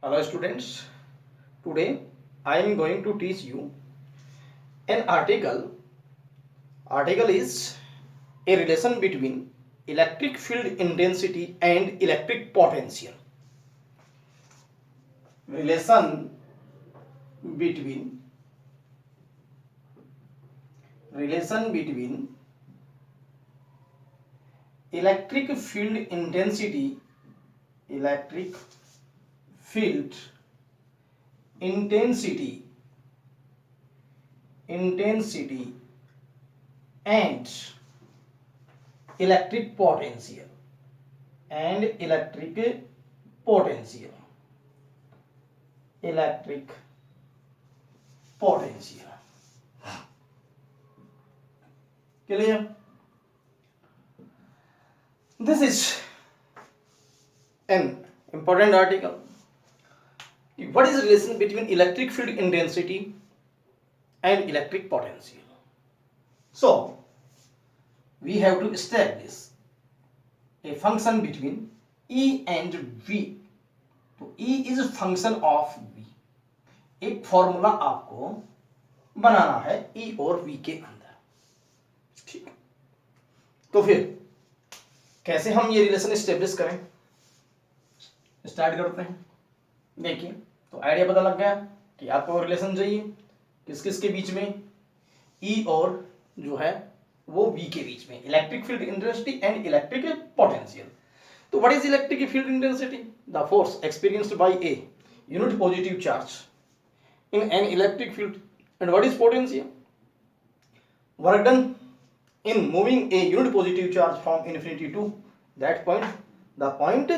Hello students, today I am going to teach you an article. Article is a relation between electric field intensity and electric potential. Relation between relation between electric field field intensity intensity and electric potential and electric potential. Clear? This is an important article. What is the relation between electric field intensity and electric potential? So we have to establish a function between E and V. तो E is a function of V. एक formula आपको बनाना है E और V के अंदर. ठीक, तो फिर कैसे हम ये रिलेशन एस्टेब्लिश करें? स्टार्ट करते हैं. देखिए, तो आइडिया पता लग गया कि आपको रिलेशन चाहिए किस किस के बीच में, E और जो है वो V के बीच में, electric field intensity and electric potential. तो what is electric field intensity? The force experienced by a unit positive charge in an electric field. And what is potential? Work done in moving a unit positive charge from infinity to that point. The point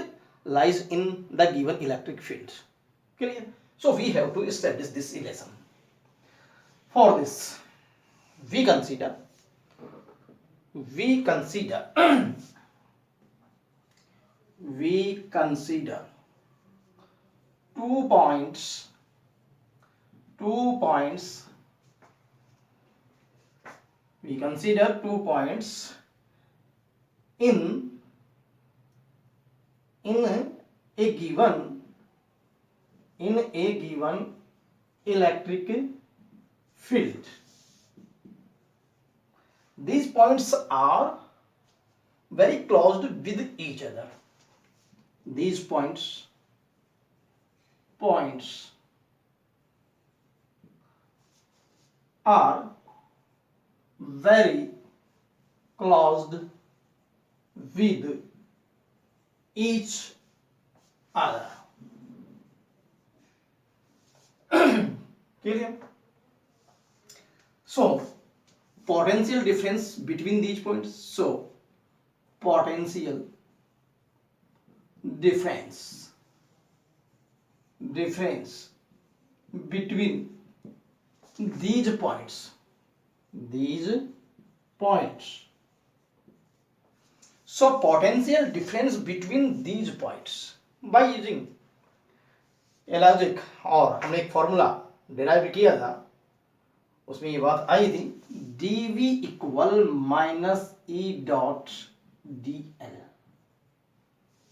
lies in the given electric field. Clear? So we have to establish this relation. For this, we consider we consider two points we consider 2 points in a given electric field. These points are very close with each other. These points are very closed with each other. Clear? So potential difference between these points. So potential difference between these points. So potential difference between these points by using a logic, और हमने एक formula derive किया था, उसमें ये बात आई थी dv equal minus E dot dl.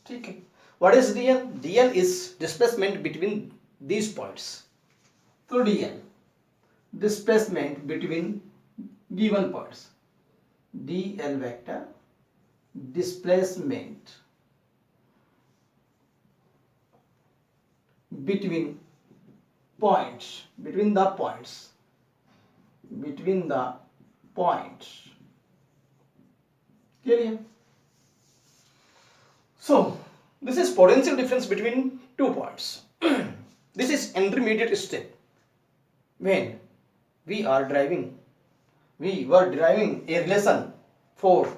ठीक है. What is dl? dl is displacement between these points. तो dl displacement between given points. dl vector displacement between the points. Clear? So this is potential difference between 2 points. This is intermediate step when we were deriving a relation for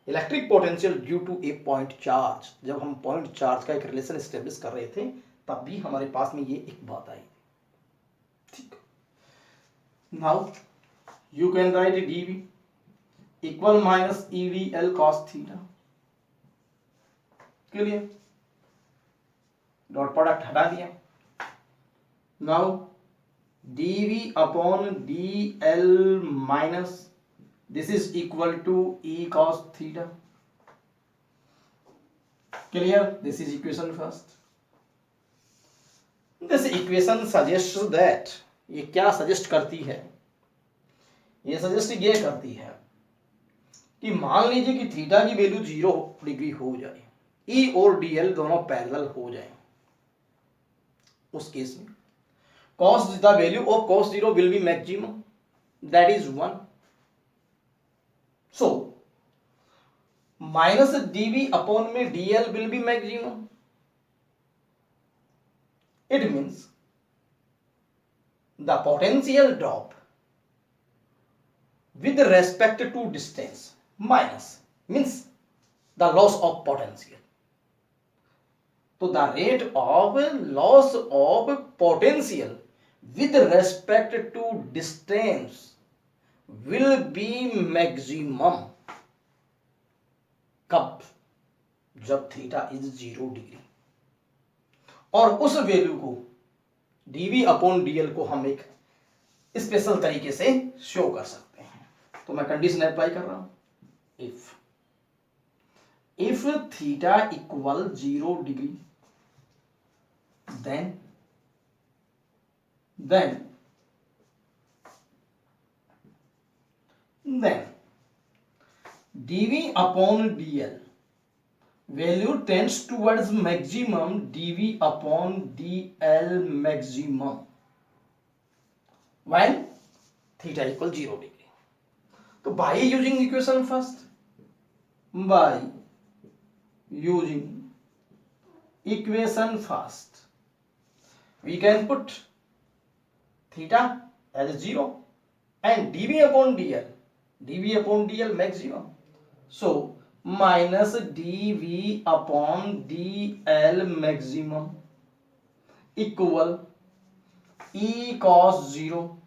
electric potential due to a point charge. जब हम point charge का एक relation establish कर रहे थे तब भी हमारे पास में ये एक बात आई. ठीक. Now you can write dv equal minus edl cos theta. Clear? Dot product हटा दिया. Now dv upon dl minus this is equal to e cos theta. Clear? This is equation first. This equation suggest that, ये क्या suggest करती है, ये suggest ये करती है कि मान लीजिए कि थीटा की वैल्यू 0 डिग्री हो जाए, ई और डीएल दोनों पैरेलल हो जाए, उस केस में cos the value of cos 0 will be maximum, that is 1. So minus dv upon में dl will be maximum. It means the potential drop with respect to distance minus means the loss of potential. So the rate of loss of potential with respect to distance will be maximum. कब? जब theta is 0 degree, और उस value को dv upon dl को हम एक special तरीके से शो कर सकते हैं. तो मैं कंडीशन अप्लाई कर रहा हूं, if theta equal 0 degree then dv upon dl value tends towards maximum, dv upon dl maximum when theta equal 0 degree. So by using equation first, we can put theta as 0 and dv upon dl maximum. So minus dv upon dl maximum equal e cos 0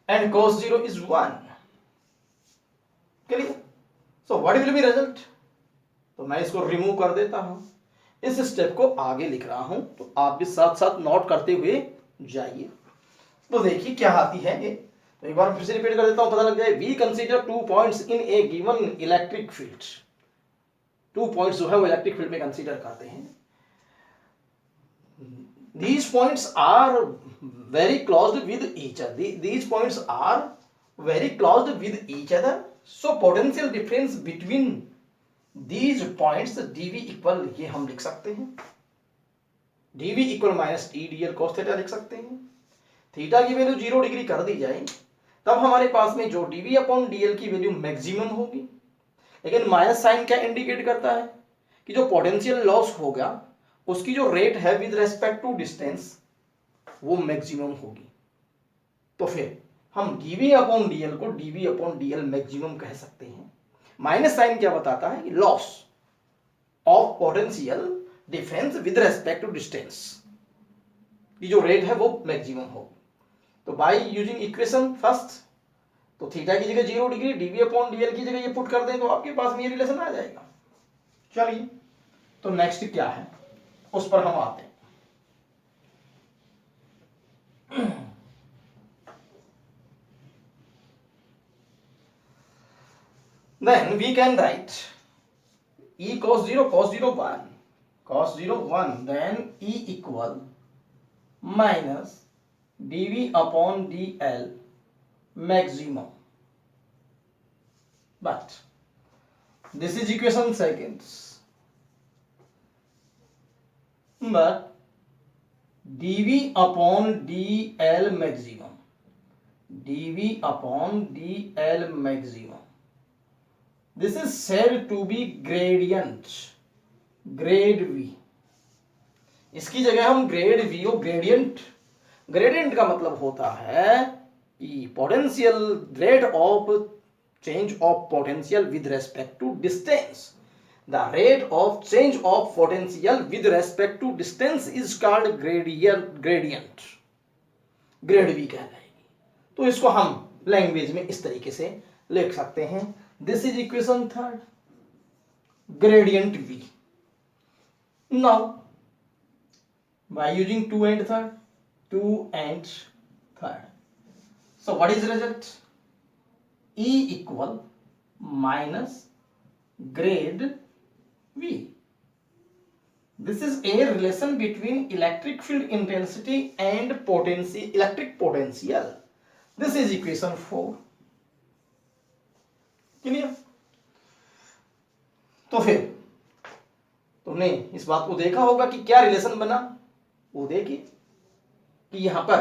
and cos 0 is 1. Clear? So what will be result? तो मैं इसको remove कर देता हूं, इस step को आगे लिख रहा हूं, तो आप भी साथ साथ नोट करते हुए जाइए. तो देखिए क्या आती है ये, तो एक बार फिर से रिपीट कर देता हूं, पता लग जाए. We consider 2 points in a given electric field. 2 points जो है वो इलेक्ट्रिक फील्ड में कंसीडर करते हैं. These points are very close with each other. These points are very close with each other. So potential difference between these points dv equal, ये हम लिख सकते हैं, dv equal minus e dl cos theta लिख सकते हैं. Theta की value 0 degree कर दी जाए तब हमारे पास में जो dv अपॉन dl की वैल्यू मैक्सिमम होगी. लेकिन माइनस साइन क्या इंडिकेट करता है कि जो पोटेंशियल लॉस होगा उसकी जो रेट है विद रेस्पेक्ट टू डिस्टेंस वो मैक्सिमम होगी. तो फिर हम dv अपॉन dl को dv अपॉन dl मैक्सिमम कह सकते हैं. माइनस साइन क्या बताता है कि loss of potential difference with respect to distance की जो रेट है वो मैक्सिमम होगी. तो बाय यूजिंग इक्वेशन फर्स्ट, तो थीटा की जगह 0 डिग्री, dv अपॉन dl की जगह ये पुट कर दें तो आपके पास में ये रिलेशन आ जाएगा. चलिए, तो नेक्स्ट क्या है उस पर हम आते हैं. Then we can write e cos 0 1, cos 0 1, then e equal minus dv upon dl maximum. But this is equation second. But dv upon dl maximum, dv upon dl maximum, this is said to be gradient, grade v. इसकी जगह हम grade v और gradient का मतलब होता है कि potential rate of change of potential with respect to distance. The rate of change of potential with respect to distance is called gradient. Grade v कहलाएगी. तो इसको हम लैंग्वेज में इस तरीके से लिख सकते हैं. This is equation third, gradient v. Now by using 2 and third, so what is the result? E equal minus grade v. This is a relation between electric field intensity and electric potential. This is equation 4. Clear? तो फिर तुमने इस बात को देखा होगा कि क्या रिलेशन बना, वो देखिए कि यहां पर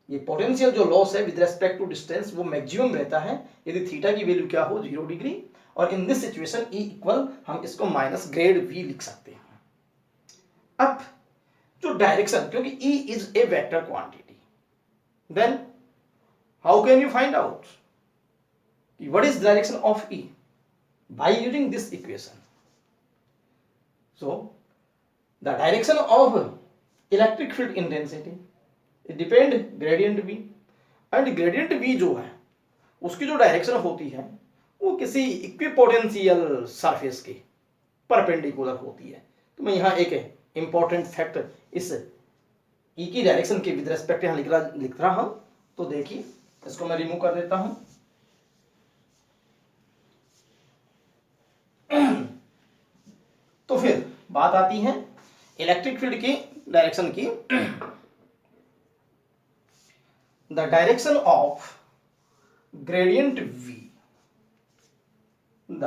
ये पोटेंशियल जो लॉस है विद रेस्पेक्ट टू डिस्टेंस वो मैक्सिमम रहता है यदि थीटा की वैल्यू क्या हो 0 डिग्री, और in this situation E equal हम इसको माइनस ग्रेड वी लिख सकते हैं. अब जो डायरेक्शन, क्योंकि E is a vector quantity, then how can you find out what is direction of E by using this equation. So the direction of electric field intensity it depend gradient V, and gradient V जो है उसकी जो direction होती है वो किसी equipotential surface के perpendicular होती है. तो मैं यहाँ एक इंपॉर्टेंट फैक्टर इस E की डायरेक्शन के विद रेस्पेक्ट यहाँ लिख रहा हूं. तो देखिए इसको मैं रिमूव कर देता हूं. तो फिर बात आती है इलेक्ट्रिक फील्ड की डायरेक्शन की. The direction of gradient V, the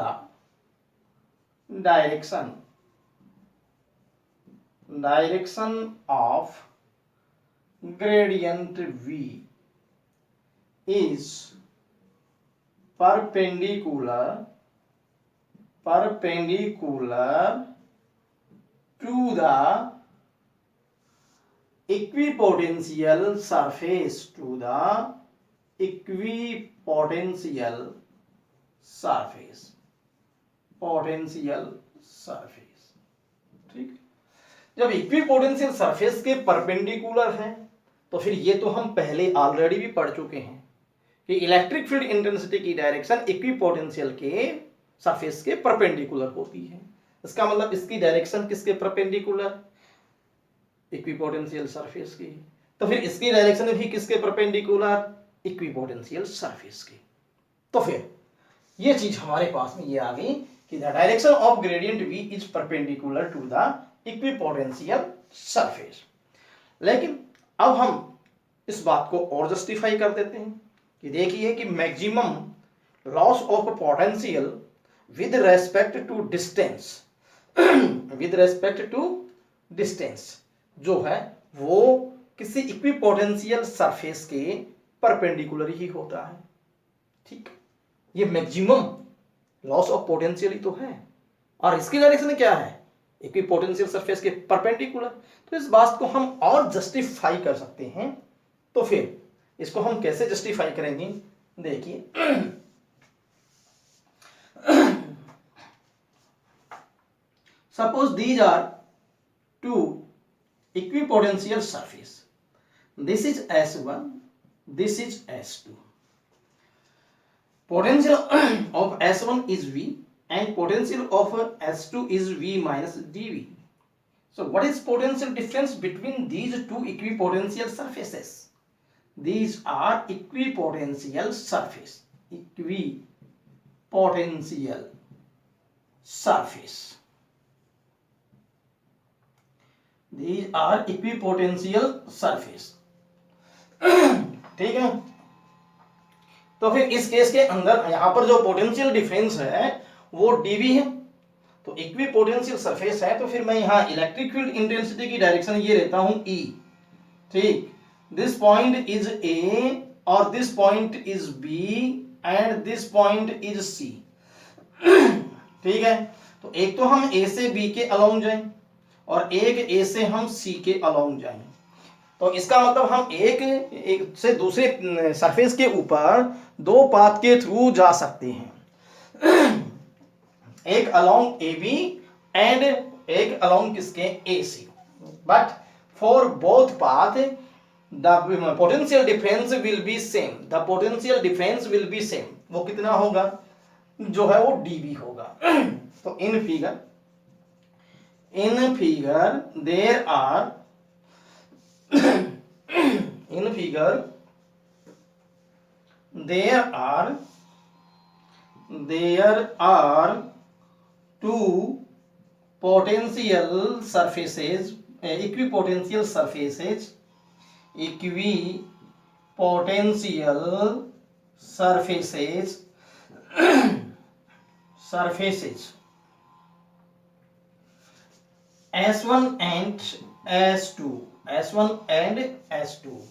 direction of gradient V is perpendicular to the equipotential surface, ठीक. जब इक्विपोटेंशियल सरफेस के परपेंडिकुलर है तो फिर ये तो हम पहले ऑलरेडी भी पढ़ चुके हैं कि इलेक्ट्रिक फील्ड इंटेंसिटी की डायरेक्शन इक्विपोटेंशियल के सरफेस के परपेंडिकुलर होती है. इसका मतलब इसकी डायरेक्शन किसके परपेंडिकुलर, इक्विपोटेंशियल सरफेस की. तो फिर इसकी डायरेक्शन भी किसके परपेंडिकुलर, इक्विपोटेंशियल सरफेस की. तो फिर ये चीज हमारे पास में ये आ गई कि the direction of gradient V is perpendicular to the equipotential surface. लेकिन अब हम इस बात को और जस्टिफाई कर देते हैं कि देखिए कि maximum loss of potential with respect to distance जो है वो किसी इक्विपोटेंशियल सरफेस के परपेंडिकुलर ही होता है. ठीक, ये मैक्सिमम लॉस ऑफ पोटेंशियल ही तो है, और इसकी डायरेक्शन क्या है, इक्विपोटेंशियल सरफेस के परपेंडिकुलर. तो इस बात को हम और जस्टिफाई कर सकते हैं. तो फिर इसको हम कैसे जस्टिफाई करेंगे, देखिए suppose these are two equipotential surface, this is S1, this is S2. Potential of S1 is V and potential of S2 is V minus dV. So what is potential difference between these two equipotential surfaces? These are equipotential surface. These are equipotential surface. ठीक है. तो फिर इस case के अंदर यहां पर जो पोटेंशियल डिफरेंस है वो dV है. तो इक्विपोटेंशियल सरफेस है तो फिर मैं यहां इलेक्ट्रिक फील्ड इंटेंसिटी की डायरेक्शन ये लेता हूं E. ठीक, दिस पॉइंट इज A और this point is B and this point is C. ठीक है, तो एक तो हम A से B के अलोंग जाएं और एक A से हम C के अलोंग जाएं. तो इसका मतलब हम एक से दूसरे सरफेस के ऊपर दो पाथ के थ्रू जा सकते हैं, एक अलोंग AB एंड एक अलोंग किसके AC. But for both path the potential difference will be same. The potential difference will be same. वो कितना होगा, जो है वो dB होगा. तो in figure there are there are two potential surfaces, equipotential surfaces, equipotential surfaces, surfaces S1 and S2, S1 and S2.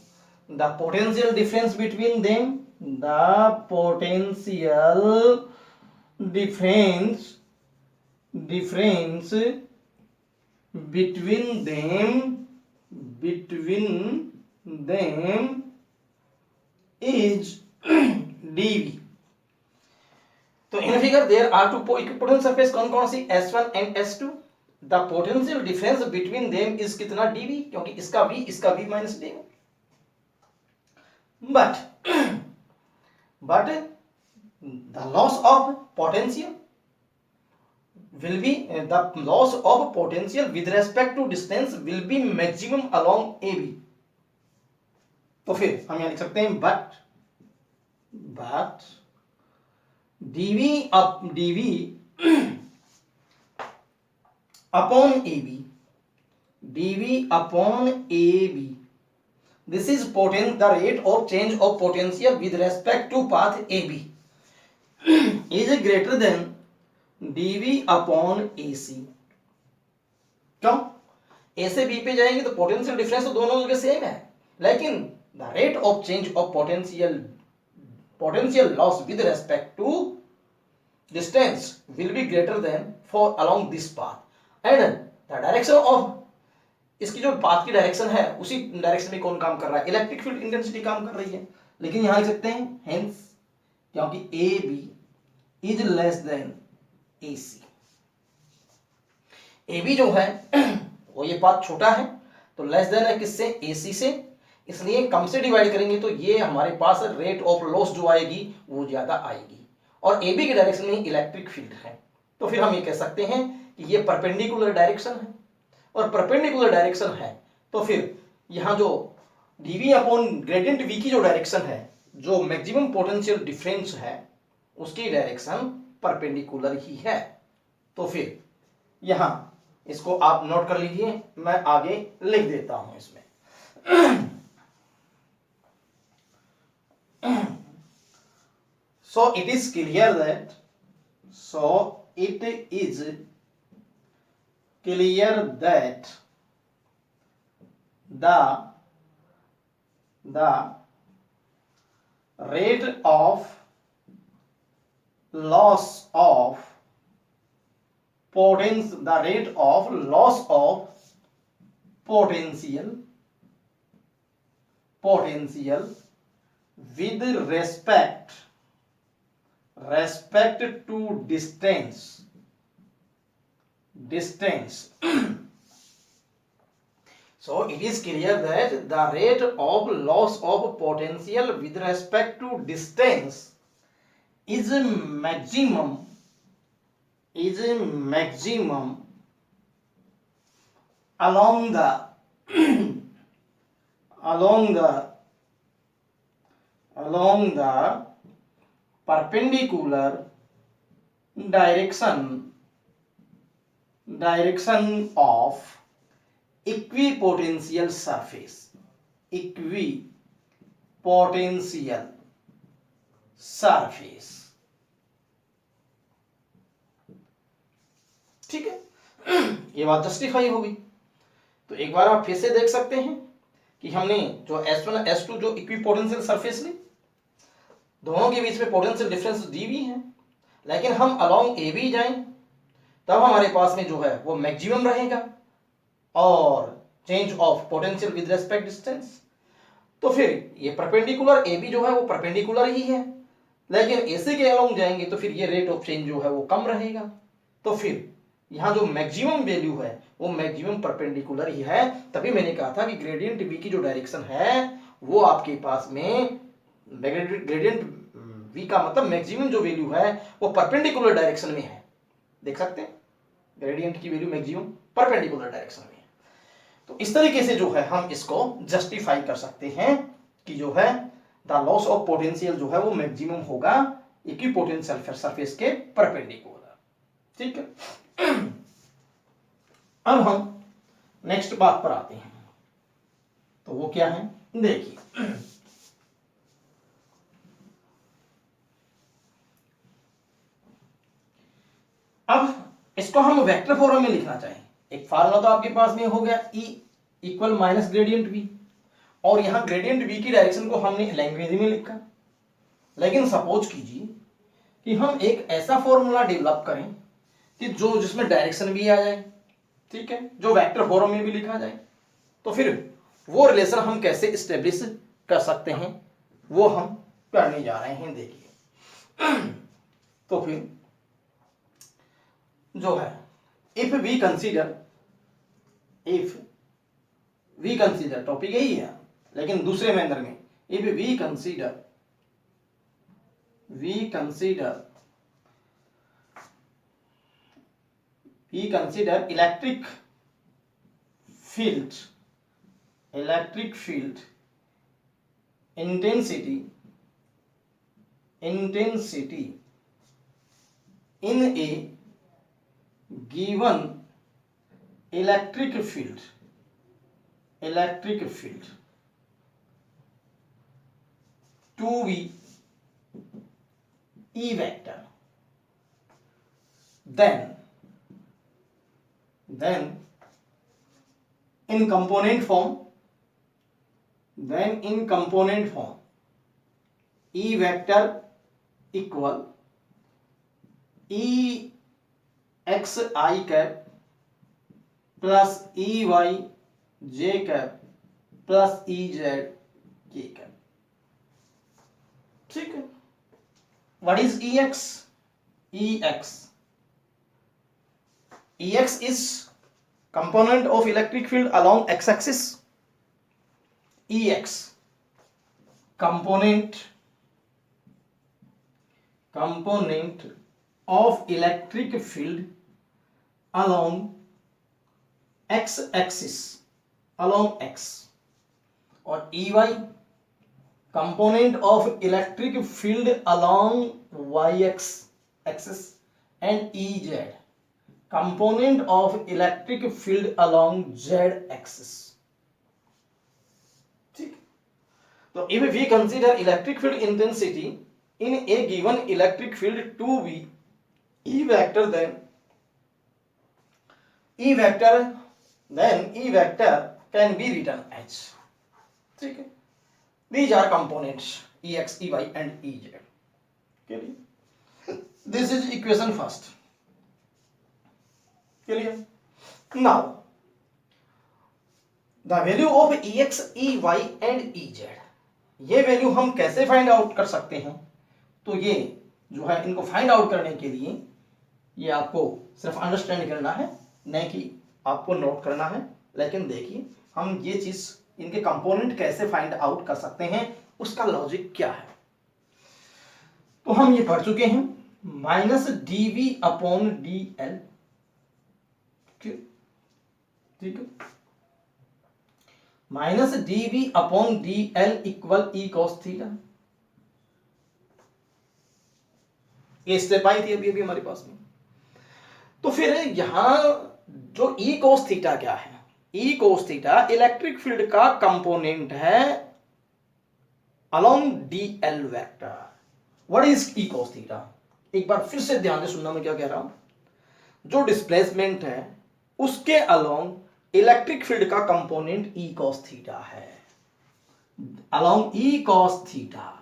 The potential difference between them, the potential difference between them is dV. तो in figure there are two equipotential surface कौन कौन सी S1 and S2. The potential difference between them is कितना dV, क्योंकि इसका V minus dV. But the loss of potential will be the loss of potential with respect to distance will be maximum along AB. तो फिर हम यहां लिख सकते हैं but dV upon AB, dV upon AB, this is the rate of change of potential with respect to path AB is greater than dV upon AC. क्यों? A से B पे जाएंगे तो पोटेंशियल डिफरेंस तो दोनों जगह सेम है, लेकिन the rate of change of potential loss with respect to distance will be greater than for along this path, and the direction of इसकी जो पाथ की डायरेक्शन है उसी डायरेक्शन में कौन काम कर रहा है, इलेक्ट्रिक फील्ड इंटेंसिटी काम कर रही है. लेकिन यहां लिख सकते हैं हेंस, क्योंकि AB is less than AC. AB जो है वो ये पाथ छोटा है तो लेस देन है किससे, AC से, इसलिए कम से डिवाइड करेंगे तो ये हमारे पास रेट ऑफ लॉस जो आएगी वो ज्यादा आएगी, और AB की डायरेक्शन में इलेक्ट्रिक फील्ड है. तो फिर हम ये कह सकते हैं कि ये परपेंडिकुलर डायरेक्शन है, और परपेंडिकुलर डायरेक्शन है तो फिर यहां जो dV अपॉन ग्रेडियंट V की जो डायरेक्शन है, जो मैक्सिमम पोटेंशियल डिफरेंस है उसकी डायरेक्शन परपेंडिकुलर ही है. तो फिर यहां इसको आप नोट कर लीजिए, मैं आगे लिख देता हूं इसमें. So it is clear that the rate of loss of potential with respect to distance so it is clear that the rate of loss of potential with respect to distance is maximum along the perpendicular direction of equipotential surface. ठीक है, ये बात justify होगी. तो एक बार आप फिर से देख सकते हैं कि हमने जो S1 S2 जो इक्विपोटेंशियल सरफेस ली, दोनों के बीच में पोटेंशियल डिफरेंस dV है, लेकिन हम अलोंग AB जाएं तब हमारे पास में जो है वो मैक्सिमम रहेगा और change of potential with respect distance. तो फिर ये परपेंडिकुलर AB जो है वो परपेंडिकुलर ही है, लेकिन AC के अलोंग जाएंगे तो फिर ये रेट ऑफ चेंज जो है वो कम रहेगा. तो फिर यहाँ जो मैक्सिमम वैल्यू है वो मैक्सिमम परपेंडिकुलर ही है. तभी मैंने कहा था कि ग्रेडियंट V की जो डायरेक्शन है वो आपके पास में ग्रेडियंट V का मतलब मैक्सिमम जो वैल्यू है वो परपेंडिकुलर डायरेक्शन में है. देख सकते हैं ग्रेडियंट की वैल्यू मैक्सिमम परपेंडिकुलर डायरेक्शन में है. तो इस तरीके से जो है हम इसको जस्टिफाई कर सकते हैं कि जो है द लॉस ऑफ पोटेंशियल जो है वो मैक्सिमम होगा इक्विपोटेंशियल सरफेस के परपेंडिकुलर. ठीक है. अब हम नेक्स्ट बात पर आते हैं, तो वो क्या है देखिए। अब इसको हम वेक्टर फॉर्म में लिखना चाहें, एक फार्मूला तो आपके पास में हो गया, E equal minus gradient V, और यहां ग्रेडियंट V की डायरेक्शन को हमने लैंग्वेज में लिखा। लेकिन सपोज कीजिए कि हम एक ऐसा फॉर्मूला डेवलप करें कि जो जिसमें डायरेक्शन भी आ जाए, ठीक है, जो वेक्टर फॉर्म में भी लिखा जाए, तो फिर वो रिलेशन हम कैसे स्टेब्लिश कर सकते हैं वो हम करने जा रहे हैं। देखिए तो फिर जो है, इफ वी कंसीडर टॉपिक यही है लेकिन दूसरे मैनर में, if we consider electric field intensity in a given electric field to be E vector, then in component form E vector equal E x I cap plus E y j cap plus E z k cap, ठीक है। What is Ex? Ex is component of electric field along x-axis. Ex component of electric field along x-axis, along x, और Ey component of electric field along y-axis, and Ez component of electric field along z-axis, ठीक। तो if we consider electric field intensity in a given electric field to be E vector, then E vector can be written as, ठीक है, these are components Ex, Ey and Ez, clear? This is equation first, clear? Now the value of Ex, Ey and Ez, ये value हम कैसे find out कर सकते हैं? तो ये जो है, इनको फाइंड आउट करने के लिए ये आपको सिर्फ अंडरस्टैंड करना है, नहीं कि आपको नोट करना है। लेकिन देखिए हम ये चीज, इनके कंपोनेंट कैसे फाइंड आउट कर सकते हैं, उसका लॉजिक क्या है। तो हम ये पढ़ चुके हैं, माइनस dV अपॉन dl, ठीक है, minus dV upon dl equal E cos theta. ये स्टेप आई थी अभी हमारे पास में। तो फिर यहां जो E cos थीटा क्या है? E cos theta electric field का कंपोनेंट है along dl vector. What is E cos theta? एक बार फिर से ध्यान से सुनना मैं क्या कह रहा हूं। जो डिस्प्लेसमेंट है उसके अलोंग इलेक्ट्रिक फील्ड का कंपोनेंट E cos थीटा है। Along E cos theta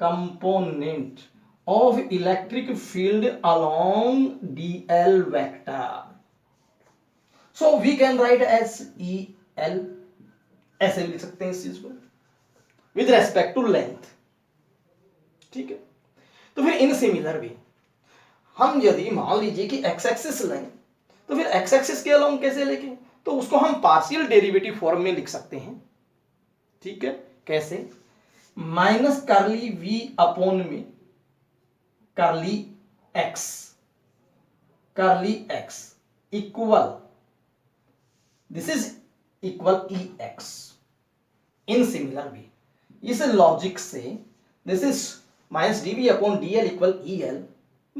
component of electric field along dl vector, so we can write as EL, ऐसे लिख सकते हैं इस चीज को, with respect to length, ठीक है। तो फिर इन सिमिलर भी हम यदि मान लीजिए कि x एक्सिस लें, तो फिर x एक्सिस के अलोंग कैसे लेंगे? तो उसको हम पार्शियल डेरिवेटिव फॉर्म में लिख सकते हैं, ठीक है। कैसे? माइनस कर्ली v अपॉन में curly x equal, this is equal Ex। In similar भी इस लॉजिक से this is minus dV upon dl equal EL,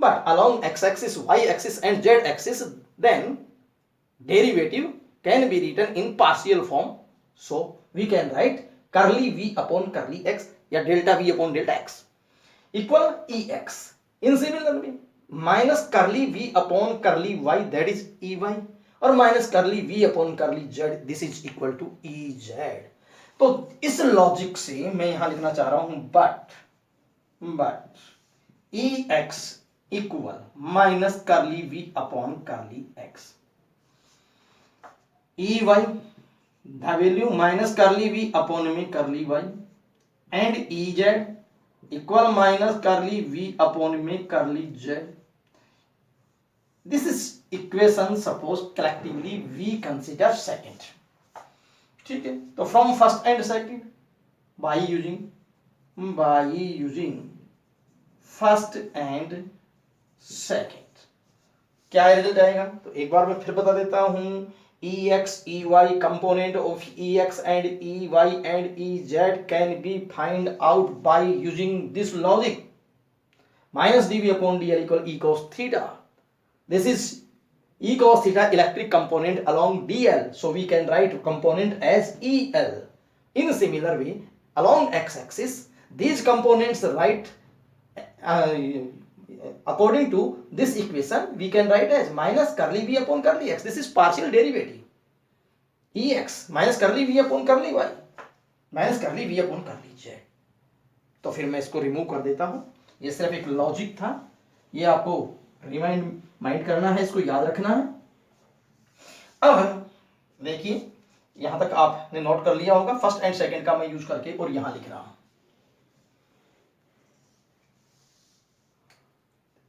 but along x-axis, y-axis and z-axis, then derivative can be written in partial form. So we can write curly v upon curly x या delta v upon delta x equal ex. In similar way, minus curly v upon curly y, that is ey, और minus curly v upon curly z, this is equal to ez. तो इस logic से मैं यहां लिखना चाह रहा हूं but ex equal minus curly v upon curly x, ey the value minus curly v upon में curly y, and ez equal minus curly v upon में curly z. This is equation, suppose collectively we consider second. ठीक है, तो from first and second by using first and second क्या result आएगा? तो एक बार मैं फिर बता देता हूं, ex ey component of ex and ey and ez can be find out by using this logic. Minus dv upon dl equal e cos theta. This is e cos theta electric component along dl, so we can write component as el. In similar way, along x-axis, these components write according to this equation, we can write as minus curly v upon curly x. This is partial derivative. ex minus curly v upon curly y minus curly v upon curly z. तो फिर मैं इसको remove कर देता हूं. ये सिर्फ एक लॉजिक था, ये आपको माइंड करना है, इसको याद रखना है. अब देखिए, यहां तक आपने नोट कर लिया होगा. फर्स्ट एंड सेकंड का मैं यूज करके और यहां लिख रहा हूं.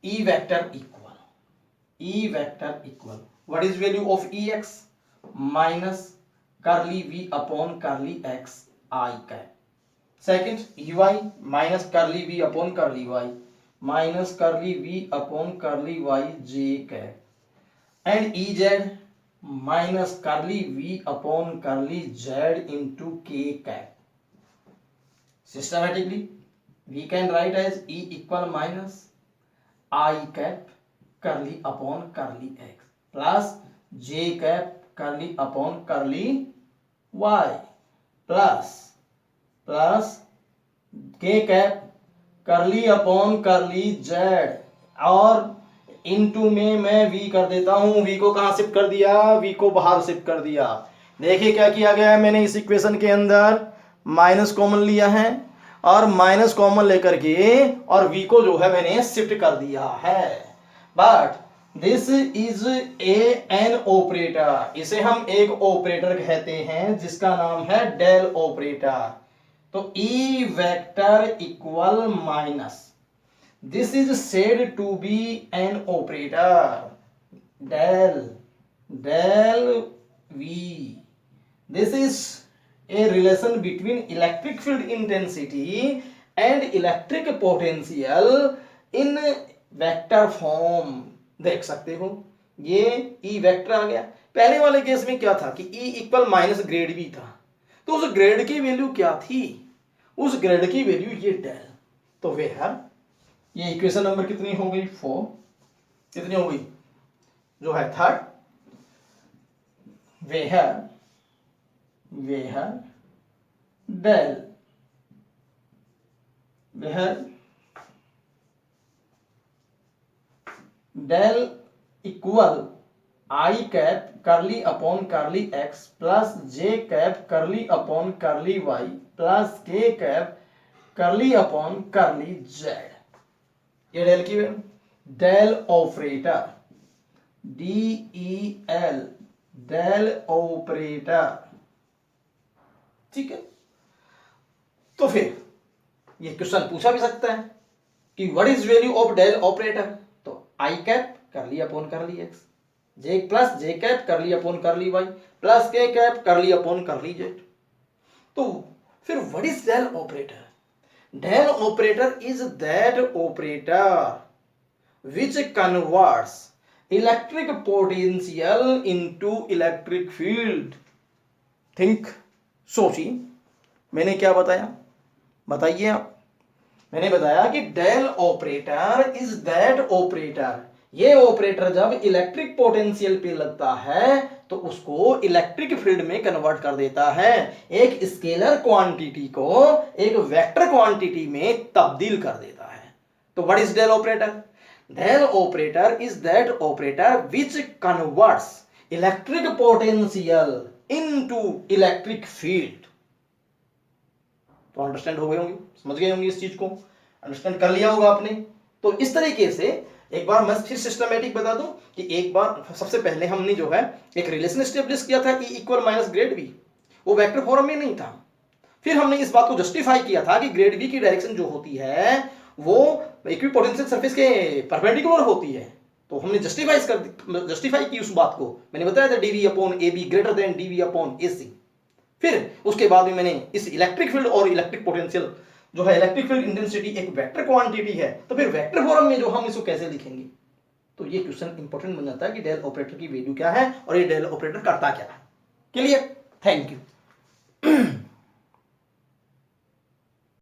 E vector equal what is value of ex? Minus curly v upon curly x I cap. Second, ey minus curly v upon curly y minus curly v upon curly y j cap, and ez minus curly v upon curly z into k cap. Systematically we can write as E equal minus I cap curly upon curly x plus j cap curly upon curly y plus k cap curly upon curly z, और into में मैं v कर देता हूं. v को कहां shift कर दिया? v को बाहर शिफ्ट कर दिया. देखिए क्या किया गया है, मैंने इस इक्वेशन के अंदर माइनस कॉमन लिया है और माइनस कॉमन लेकर के और v को जो है मैंने शिफ्ट कर दिया है. But this is an operator, इसे हम एक ऑपरेटर कहते हैं जिसका नाम है डेल ऑपरेटर. तो E vector equal minus, this is said to be an operator, del V. This is a relation between electric field intensity and electric potential in vector form. देख सकते हो, ये E वेक्टर आ गया. पहले वाले case में क्या था कि E equal minus grade V था, तो उस ग्रेड की वैल्यू क्या थी? उस ग्रेड की वैल्यू ये डेल. तो वे है, ये इक्वेशन नंबर कितनी हो गई? 4. कितनी हो गई? जो है थर्ड. वे है del, del equal i cap curly upon curly x plus j cap curly upon curly y plus k cap curly upon curly z. ये डेल की value, del operator, DEL, del operator. ठीक है, तो फिर ये question पूछा भी सकता है कि what is value of del operator? तो i cap curly upon curly x j plus j cap curly upon curly y plus k cap curly upon curly z. तो फिर what is del operator? Del operator is that operator which converts electric potential into electric field. Think, सोचिए, मैंने क्या बताया? बताइए आप. मैंने बताया कि del operator is that operator, ये ऑपरेटर जब इलेक्ट्रिक पोटेंशियल पे लगता है तो उसको इलेक्ट्रिक फील्ड में कन्वर्ट कर देता है, एक स्केलर क्वांटिटी को एक वेक्टर क्वांटिटी में तब्दील कर देता है। तो what is del operator? Del operator is that operator which converts electric potential into electric field. तो अंडरस्टैंड हो गए होंगे, समझ गए होंगे, इस चीज को अंडरस्टैंड कर लिया होगा आपने। तो इस तरीके से एक बार मैं फिर सिस्टमैटिक बता दूं कि एक बार सबसे पहले हमने जो है एक रिलेशन एस्टेब्लिश किया था E equal minus grad V, वो वेक्टर फॉर्म में नहीं था। फिर हमने इस बात को जस्टिफाई किया था कि ग्रेड वी की डायरेक्शन जो होती है वो इक्विपोटेंशियल सरफेस के परपेंडिकुलर होती है। तो हमने जस्टिफाई की उस बात को, मैंने बताया था dv upon ab greater than dv upon ac। फिर उसके बाद में मैंने इस इलेक्ट्रिक फील्ड और इलेक्ट्रिक पोटेंशियल जो है, इलेक्ट्रिक फील्ड इंटेंसिटी एक वेक्टर क्वांटिटी है, तो फिर वेक्टर फॉर्म में जो हम इसको कैसे लिखेंगे, तो ये क्वेश्चन इंपॉर्टेंट बन जाता है कि डेल ऑपरेटर की वैल्यू क्या है और ये डेल ऑपरेटर करता क्या है। क्लियर? Thank you.